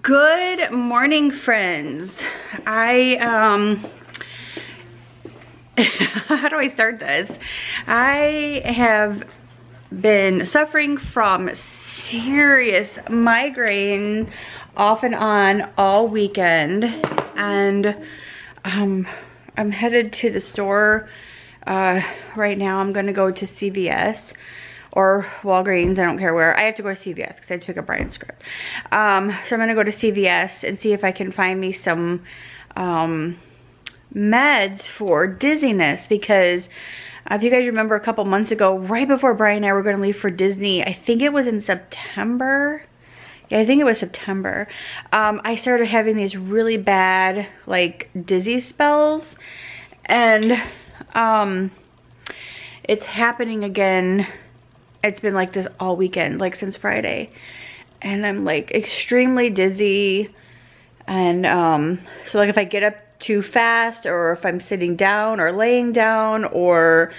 Good morning, friends. How do I start this? I have been suffering from serious migraine off and on all weekend, and I'm headed to the store right now. I'm gonna go to CVS or Walgreens, I don't care where. I have to go to CVS because I took a Brian's script. So I'm gonna go to CVS and see if I can find me some meds for dizziness, because if you guys remember a couple months ago, right before Brian and I were gonna leave for Disney, I think it was in September. Yeah, I think it was September. I started having these really bad, like, dizzy spells, and it's happening again. It's been like this all weekend, like since Friday. And I'm like extremely dizzy. And so like if I get up too fast, or if I'm sitting down or laying down, or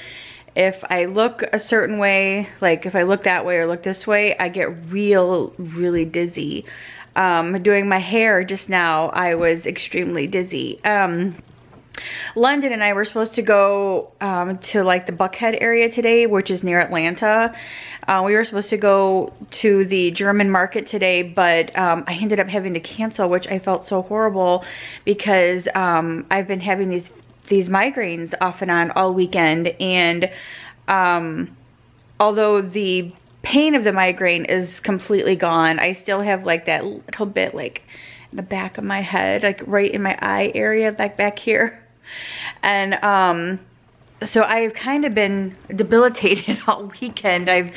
if I look a certain way, like if I look that way or look this way, I get really dizzy. Doing my hair just now, I was extremely dizzy. London and I were supposed to go to like the Buckhead area today, which is near Atlanta. We were supposed to go to the German market today, but I ended up having to cancel, which I felt so horrible because I've been having these migraines off and on all weekend, and although the pain of the migraine is completely gone, I still have like that little bit like in the back of my head, like right in my eye area, like back here. And so I've kind of been debilitated all weekend. I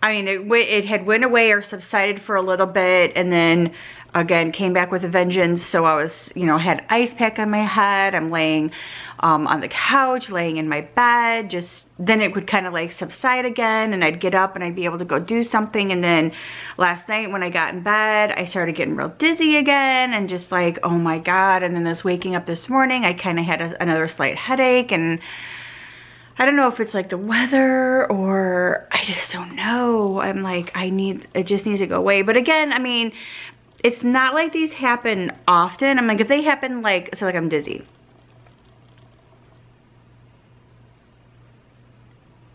mean, it had went away or subsided for a little bit, and then again came back with a vengeance. So I was, you know, had ice pack on my head. I'm laying on the couch, laying in my bed, just then it would kind of like subside again, and I'd get up and I'd be able to go do something. And then last night when I got in bed, I started getting real dizzy again, and just like, oh my God. And then waking up this morning, I kind of had another slight headache, and I don't know if it's like the weather or I just don't know. I'm like, it just needs to go away. But again, I mean, it's not like these happen often. I'm like, if they happen like, so like I'm dizzy.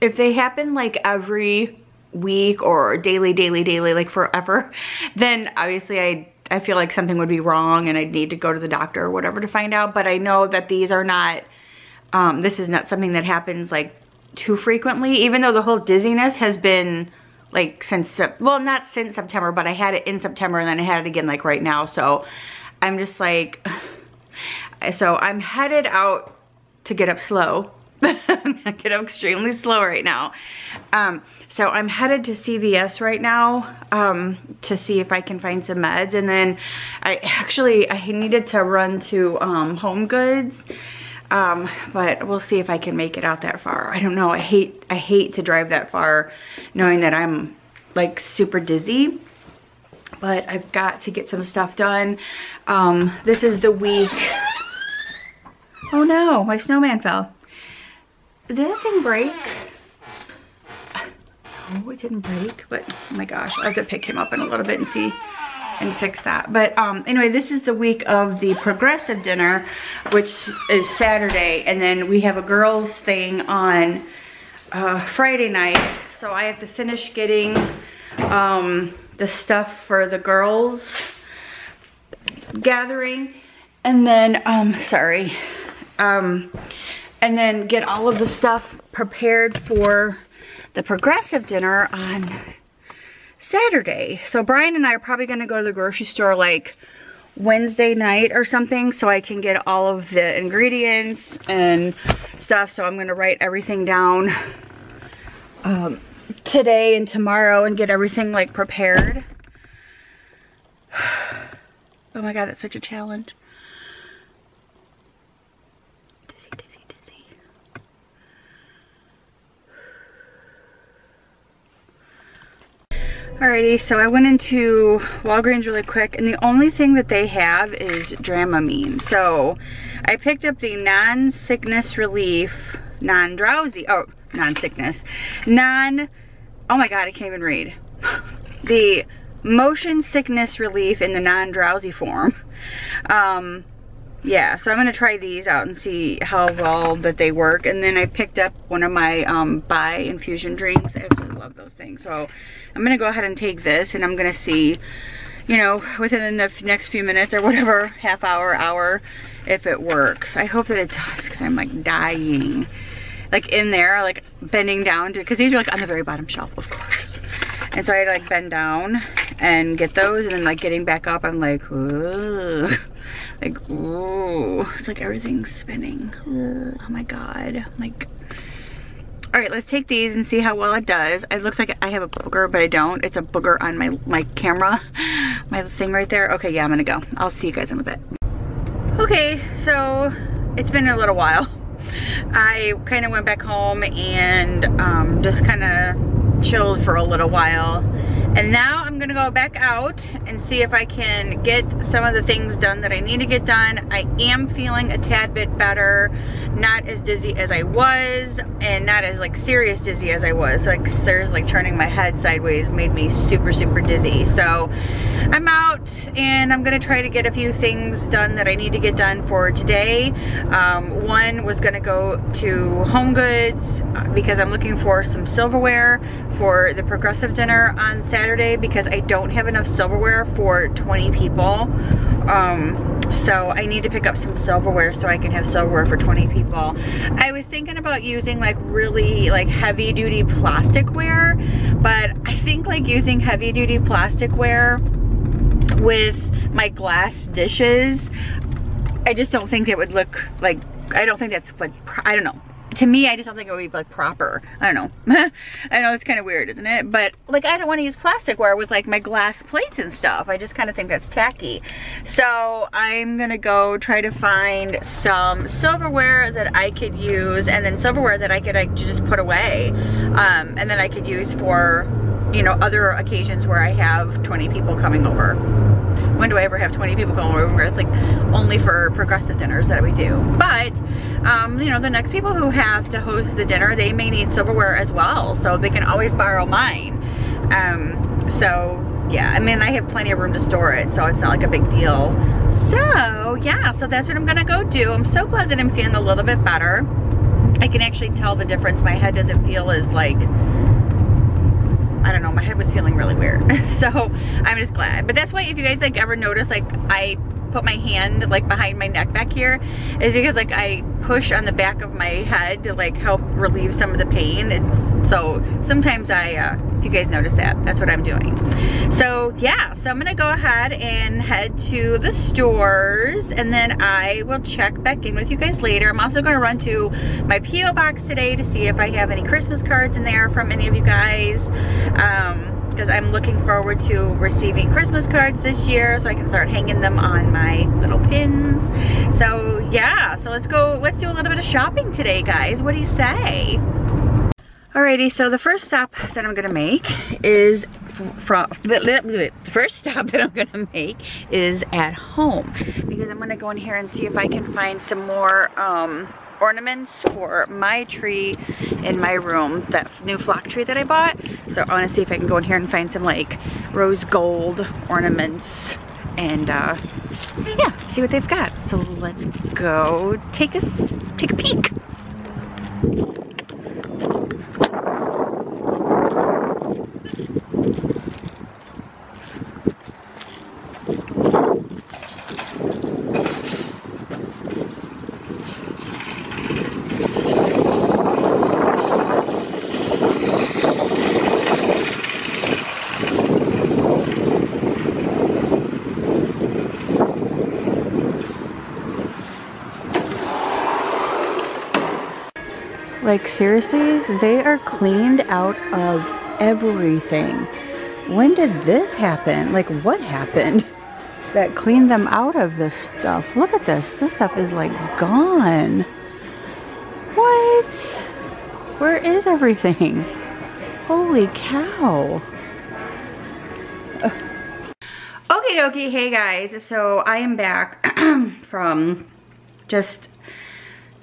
If they happen like every week or daily, like forever, then obviously I feel like something would be wrong and I'd need to go to the doctor or whatever to find out. But I know that these are not, this is not something that happens like too frequently, even though the whole dizziness has been like since, well, not since September, but I had it in September, and then I had it again like right now. So I'm just like, so I'm headed out to get up slow. I'm gonna get up extremely slow right now. So I'm headed to CVS right now to see if I can find some meds, and then I needed to run to Home Goods, but we'll see if I can make it out that far. I don't know. I hate to drive that far knowing that I'm like super dizzy, but I've got to get some stuff done. This is the week. Oh no, my snowman fell. Did that thing break? No, it didn't break, but oh my gosh, I have to pick him up in a little bit and see and fix that. But anyway, this is the week of the progressive dinner, which is Saturday, and then we have a girls thing on Friday night. So I have to finish getting the stuff for the girls gathering, and then and then get all of the stuff prepared for the progressive dinner on Saturday. So Brian and I are probably gonna go to the grocery store like Wednesday night or something, so I can get all of the ingredients and stuff. So I'm gonna write everything down today and tomorrow and get everything like prepared. Oh my God, that's such a challenge. Alrighty, so I went into Walgreens really quick, and the only thing that they have is Dramamine. So I picked up the non-sickness relief, non-drowsy, oh, non-sickness, oh my God, I can't even read. The motion sickness relief in the non-drowsy form. Yeah, so I'm gonna try these out and see how well that they work. And then I picked up one of my Bai infusion drinks. I absolutely love those things. So I'm gonna go ahead and take this, and I'm gonna see, you know, within the next few minutes or whatever, half hour, if it works. I hope that it does, because I'm like dying. Like in there, like bending down to, because these are like on the very bottom shelf, of course. And so I had to like bend down and get those, and then like getting back up, I'm like, ooh. Like, ooh, it's like everything's spinning. Ugh, oh my God. I'm like, all right, let's take these and see how well it does. It looks like I have a booger, but I don't. It's a booger on my camera, my thing right there. Okay, yeah, I'm gonna go. I'll see you guys in a bit. Okay, so it's been a little while. I kind of went back home and just kind of chilled for a little while. And now I'm gonna go back out and see if I can get some of the things done that I need to get done. I am feeling a tad bit better, not as dizzy as I was, and not as like serious dizzy as I was. So, like seriously, like turning my head sideways made me super, super dizzy. So I'm out and I'm gonna try to get a few things done that I need to get done for today. One was gonna go to Home Goods because I'm looking for some silverware for the progressive dinner on Saturday, because I don't have enough silverware for 20 people. So I need to pick up some silverware so I can have silverware for 20 people. I was thinking about using like really like heavy duty plasticware, but I think like using heavy duty plasticware with my glass dishes, I just don't think it would look like, I don't think that's like, I don't know. To me, I just don't think it would be like proper. I don't know. I know it's kind of weird, isn't it? But like, I don't want to use plasticware with like my glass plates and stuff. I just kind of think that's tacky. So I'm gonna go try to find some silverware that I could use, and then silverware that I could like just put away, and then I could use for, you know, other occasions where I have 20 people coming over. When do I ever have 20 people coming over? It's like only for progressive dinners that we do. But, you know, the next people who have to host the dinner, they may need silverware as well. So they can always borrow mine. So, yeah, I mean, I have plenty of room to store it, so it's not like a big deal. So, yeah, so that's what I'm gonna go do. I'm so glad that I'm feeling a little bit better. I can actually tell the difference. My head doesn't feel as like, I don't know, my head was feeling really weird. So I'm just glad. But that's why if you guys like ever notice like I put my hand like behind my neck back here, is because like I push on the back of my head to like help relieve some of the pain. It's so sometimes if you guys notice that, that's what I'm doing. So yeah, so I'm gonna go ahead and head to the stores, and then I will check back in with you guys later. I'm also gonna run to my P.O. box today to see if I have any Christmas cards in there from any of you guys, because I'm looking forward to receiving Christmas cards this year, so I can start hanging them on my little pins. So yeah, so let's do a little bit of shopping today, guys. What do you say? Alrighty, so the first stop that I'm gonna make is at home, because I'm gonna go in here and see if I can find some more ornaments for my tree in my room, that new flock tree that I bought. So I want to see if I can go in here and find some like rose gold ornaments and yeah, see what they've got. So let's go take a peek. Like seriously, they are cleaned out of everything. When did this happen? Like what happened that cleaned them out of this stuff? Look at this. This stuff is like gone. What? Where is everything? Holy cow. Okay, dokie. Hey guys, so I am back from just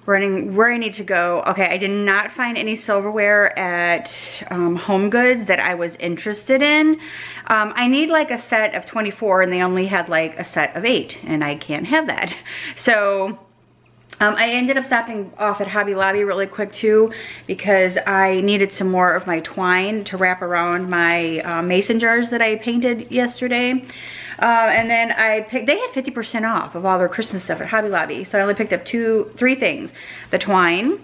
running where I need to go. Okay, I did not find any silverware at Home Goods that I was interested in. I need like a set of 24 and they only had like a set of 8 and I can't have that. So I ended up stopping off at Hobby Lobby really quick too because I needed some more of my twine to wrap around my mason jars that I painted yesterday. And then they had 50% off of all their Christmas stuff at Hobby Lobby. So I only picked up 3 things. The twine,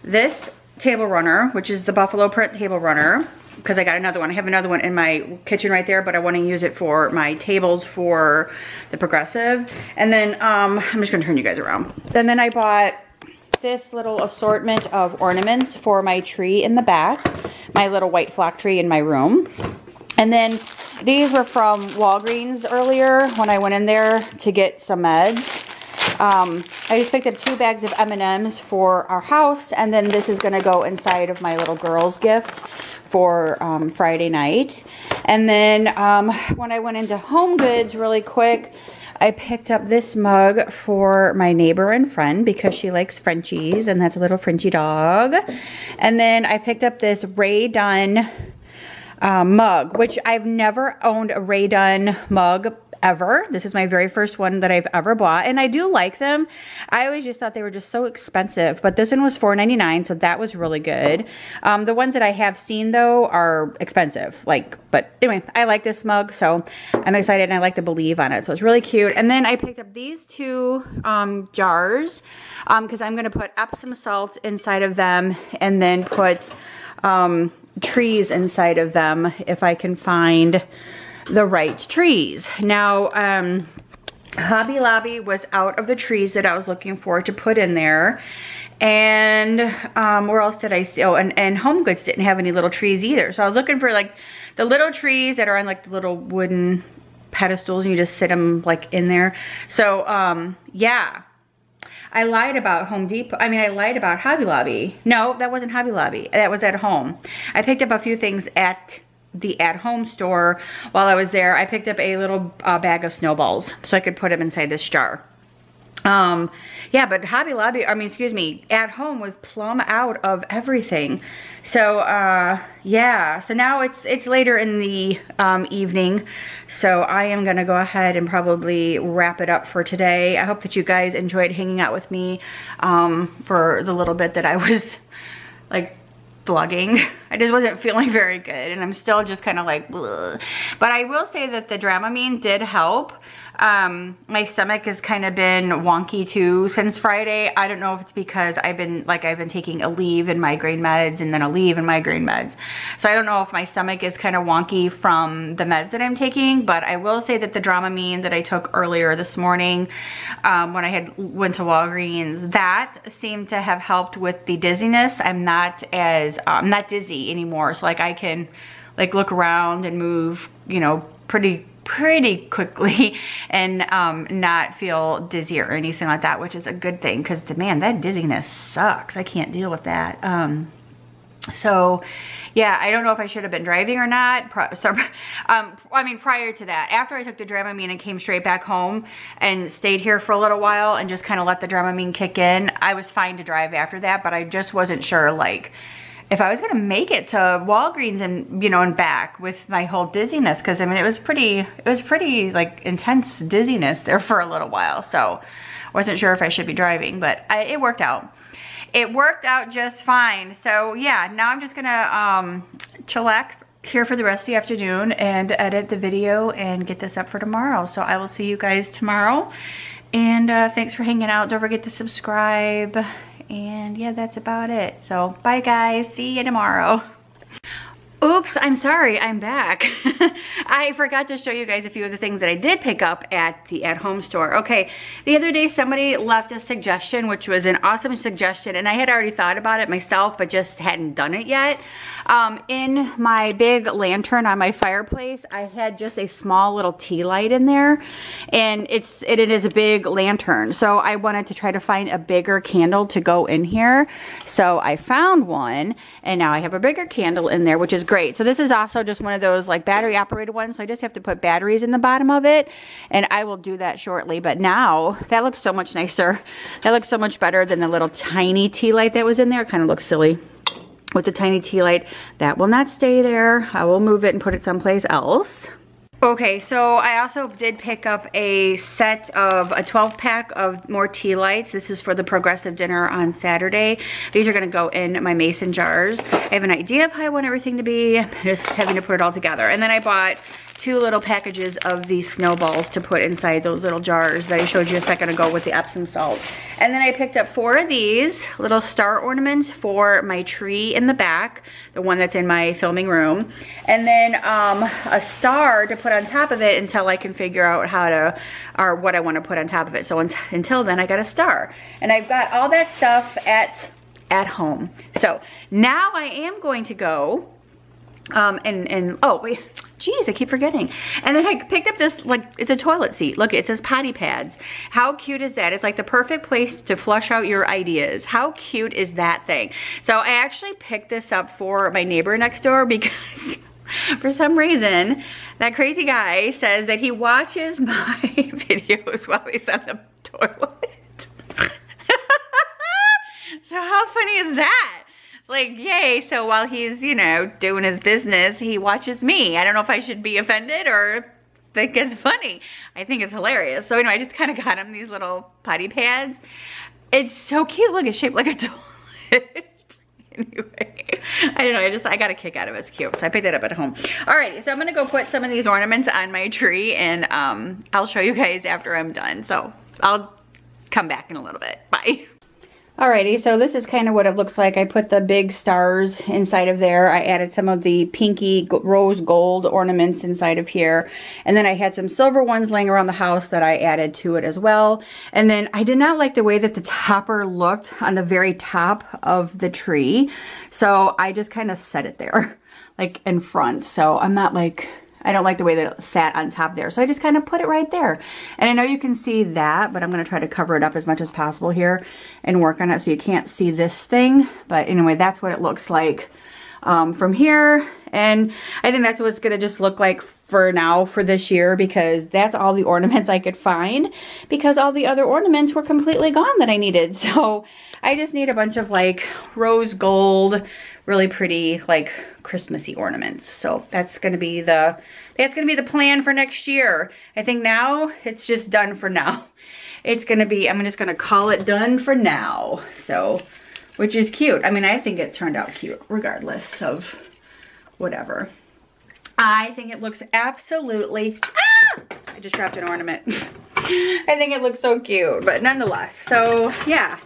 this table runner, which is the buffalo print table runner, because I got another one. I have another one in my kitchen right there, but I want to use it for my tables for the progressive. And then, I'm just gonna turn you guys around. And then I bought this little assortment of ornaments for my tree in the back, my little white flock tree in my room. And then these were from Walgreens earlier when I went in there to get some meds. I just picked up 2 bags of M&Ms for our house, and then this is going to go inside of my little girl's gift for Friday night. And then when I went into Home Goods really quick, I picked up this mug for my neighbor and friend because she likes Frenchies, and that's a little Frenchie dog. And then I picked up this Ray Dunn mug, which I've never owned a Ray Dunn mug ever. This is my very first one that I've ever bought, and I do like them. I always just thought they were just so expensive, but this one was $4.99, so that was really good. The ones that I have seen though are expensive, but anyway, I like this mug, so I'm excited, and I like the Believe on it, so it's really cute. And then I picked up these 2 jars because I'm going to put Epsom salts inside of them and then put trees inside of them if I can find the right trees. Now, Hobby Lobby was out of the trees that I was looking for to put in there. And where else did I see? Oh, and Home Goods didn't have any little trees either. So I was looking for like the little trees that are on like the little wooden pedestals and you just sit them like in there. So yeah. I lied about Home Depot. I mean, I lied about Hobby Lobby. No, that wasn't Hobby Lobby. That was at home. I picked up a few things at the at-home store while I was there. I picked up a little bag of snowballs so I could put them inside this jar. Yeah, but Hobby Lobby, at home was plumb out of everything. So, yeah, so now it's later in the evening, so I am gonna go ahead and probably wrap it up for today. I hope that you guys enjoyed hanging out with me for the little bit that I was like vlogging. I just wasn't feeling very good, and I'm still just kind of like bleh. But I will say that the Dramamine did help. My stomach has kind of been wonky too since Friday. I don't know if it's because I've been taking a leave in migraine meds and then a leave in migraine meds. So I don't know if my stomach is kind of wonky from the meds that I'm taking, but I will say that the Dramamine that I took earlier this morning when I went to Walgreens, that seemed to have helped with the dizziness. I'm not dizzy anymore. So like I can like look around and move, you know, pretty quickly and not feel dizzy or anything like that, which is a good thing because man, that dizziness sucks. I can't deal with that. So yeah, I don't know if I should have been driving or not. I mean, prior to that, after I took the Dramamine and came straight back home and stayed here for a little while and just kind of let the Dramamine kick in, I was fine to drive after that, but I just wasn't sure like if I was gonna make it to Walgreens and, you know, and back with my whole dizziness, because I mean, it was pretty like intense dizziness there for a little while. So I wasn't sure if I should be driving, but it worked out. It worked out just fine. So yeah, now I'm just gonna chillax here for the rest of the afternoon and edit the video and get this up for tomorrow. So I will see you guys tomorrow. And thanks for hanging out. Don't forget to subscribe. And yeah, that's about it. So bye guys, see you tomorrow. Oops, I'm sorry, I'm back. I forgot to show you guys a few of the things that I did pick up at the at-home store. Okay, the other day somebody left a suggestion, which was an awesome suggestion, and I had already thought about it myself, but just hadn't done it yet. In my big lantern on my fireplace, I had just a small little tea light in there, and it is a big lantern. So I wanted to try to find a bigger candle to go in here. So I found one, and now I have a bigger candle in there, which is great. So this is also just one of those like battery operated ones. So I just have to put batteries in the bottom of it, and I will do that shortly. But now that looks so much nicer. That looks so much better than the little tiny tea light that was in there. It kind of looks silly with the tiny tea light. That will not stay there. I will move it and put it someplace else. Okay, so I also did pick up a set of a 12 pack of more tea lights. This is for the progressive dinner on Saturday. These are gonna go in my mason jars. I have an idea of how I want everything to be. I'm just having to put it all together. And then I bought 2 little packages of these snowballs to put inside those little jars that I showed you a second ago with the Epsom salt. And then I picked up 4 of these little star ornaments for my tree in the back, the one that's in my filming room. And then a star to put on top of it until I can figure out how to, or what I want to put on top of it. So until then I got a star. And I've got all that stuff at home. So now I am going to go oh wait, geez, I keep forgetting. And then I picked up this, like, it's a toilet seat. Look, it says potty pads. How cute is that? It's like the perfect place to flush out your ideas. How cute is that thing? So I actually picked this up for my neighbor next door because for some reason, that crazy guy says that he watches my videos while he's on the toilet. So how funny is that? Like, yay, so while he's, you know, doing his business, he watches me. I don't know if I should be offended or think it's funny. I think it's hilarious. So anyway, I just kind of got him these little potty pads. It's so cute. Look, it's shaped like a toilet. Anyway, I don't know, I got a kick out of it. It's cute. So I picked it up at home. Alrighty, so I'm gonna go put some of these ornaments on my tree, and I'll show you guys after I'm done. So I'll come back in a little bit. Bye. Alrighty, so this is kind of what it looks like. I put the big stars inside of there. I added some of the pinky rose gold ornaments inside of here. And then I had some silver ones laying around the house that I added to it as well. And then I did not like the way that the topper looked on the very top of the tree. So I just kind of set it there, like in front. So I'm not like, I don't like the way that it sat on top there. So I just kind of put it right there. And I know you can see that, but I'm going to try to cover it up as much as possible here and work on it so you can't see this thing. But anyway, that's what it looks like from here. And I think that's what it's going to just look like for now for this year, because that's all the ornaments I could find, because all the other ornaments were completely gone that I needed. So I just need a bunch of like rose gold, really pretty like Christmassy ornaments. So that's gonna be the plan for next year. I think now it's just done for now. It's gonna be, I'm just gonna call it done for now. So, which is cute. I mean, I think it turned out cute regardless of whatever. I think it looks absolutely, I just dropped an ornament. I think it looks so cute, but nonetheless, so yeah.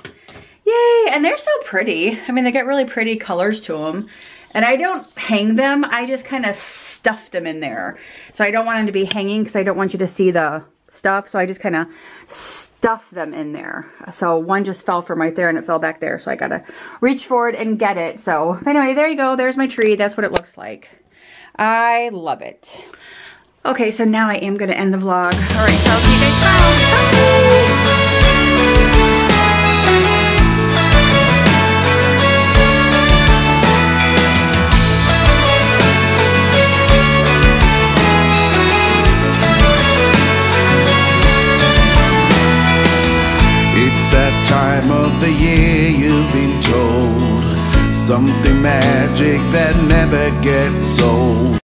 Yay, and they're so pretty. I mean, they got really pretty colors to them. And I don't hang them, I just kind of stuff them in there. So I don't want them to be hanging because I don't want you to see the stuff. So I just kind of stuff them in there. So one just fell from right there and it fell back there. So I gotta reach for it and get it. So anyway, there you go. There's my tree. That's what it looks like. I love it. Okay, so now I am gonna end the vlog. All right, so I'll see you guys tomorrow.